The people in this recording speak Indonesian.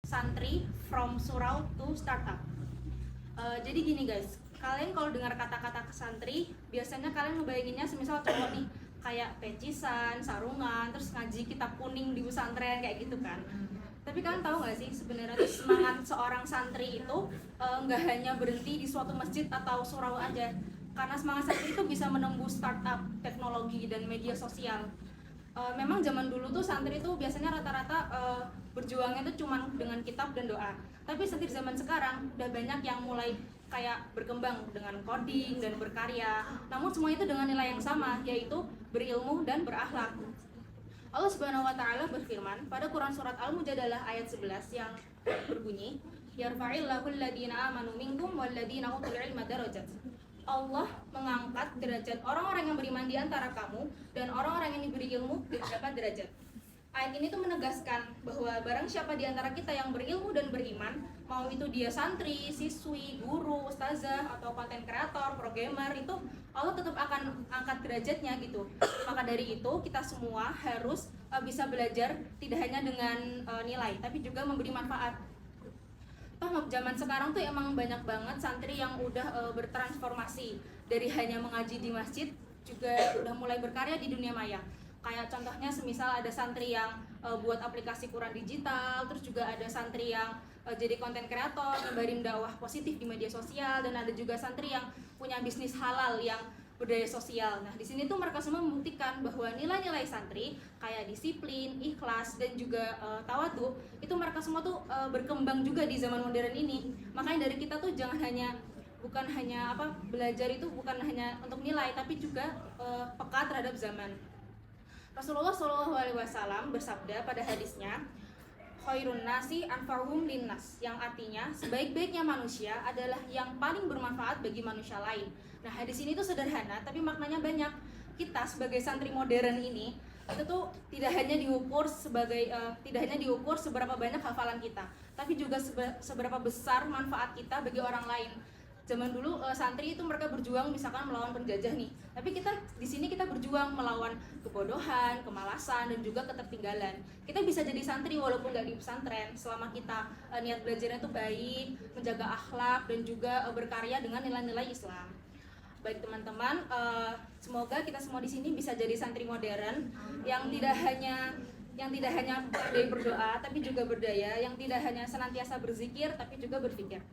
santri from surau to startup. Jadi gini guys, kalian kalau dengar kata-kata santri, biasanya kalian ngebayanginnya semisal cowok nih, kayak pecisan, sarungan, terus ngaji kitab kuning di pesantren kayak gitu kan. Tapi kalian tahu nggak sih sebenarnya tuh semangat seorang santri itu nggak hanya berhenti di suatu masjid atau surau aja, karena semangat santri itu bisa menembus startup, teknologi dan media sosial. Memang zaman dulu tuh santri itu biasanya rata-rata berjuangnya itu cuma dengan kitab dan doa. Tapi santri zaman sekarang udah banyak yang mulai kayak berkembang dengan coding dan berkarya. Namun semua itu dengan nilai yang sama, yaitu berilmu dan berakhlak. Allah Subhanahu wa taala berfirman pada Quran surat Al-Mujadalah ayat 11 yang berbunyi, "Yarfa'illahu alladziina aamanu minkum walladziina utul 'ilma darajat." Allah mengangkat derajat orang-orang yang beriman di antara kamu dan orang-orang yang diberi ilmu dapat derajat. Ayat ini tuh menegaskan bahwa barang siapa di antara kita yang berilmu dan beriman, mau itu dia santri, siswi, guru, ustazah, atau konten kreator, programmer, itu Allah tetap akan angkat derajatnya gitu. Maka dari itu kita semua harus bisa belajar tidak hanya dengan nilai, tapi juga memberi manfaat. Zaman sekarang tuh emang banyak banget santri yang udah bertransformasi dari hanya mengaji di masjid, juga udah mulai berkarya di dunia maya. Kayak contohnya semisal ada santri yang buat aplikasi Quran digital, terus juga ada santri yang jadi konten kreator, nyebarin dakwah positif di media sosial, dan ada juga santri yang punya bisnis halal yang berdaya sosial. Nah, di sini tuh mereka semua membuktikan bahwa nilai-nilai santri kayak disiplin, ikhlas, dan juga tawadhu itu mereka semua tuh berkembang juga di zaman modern ini. Makanya dari kita tuh bukan hanya belajar itu bukan hanya untuk nilai, tapi juga peka terhadap zaman. Rasulullah SAW bersabda pada hadisnya, khairun nasi anfa'uhum linnas, yang artinya sebaik-baiknya manusia adalah yang paling bermanfaat bagi manusia lain. Nah, hadis ini tuh sederhana tapi maknanya banyak. Kita sebagai santri modern ini itu tuh tidak hanya diukur seberapa banyak hafalan kita, tapi juga seberapa besar manfaat kita bagi orang lain. Zaman dulu santri itu mereka berjuang misalkan melawan penjajah nih, tapi kita di sini kita berjuang melawan kebodohan, kemalasan, dan juga ketertinggalan. Kita bisa jadi santri walaupun nggak di pesantren selama kita niat belajarnya itu baik, menjaga akhlak, dan juga berkarya dengan nilai-nilai Islam. Baik teman-teman, semoga kita semua di sini bisa jadi santri modern yang tidak hanya pandai berdoa tapi juga berdaya, yang tidak hanya senantiasa berzikir tapi juga berpikir.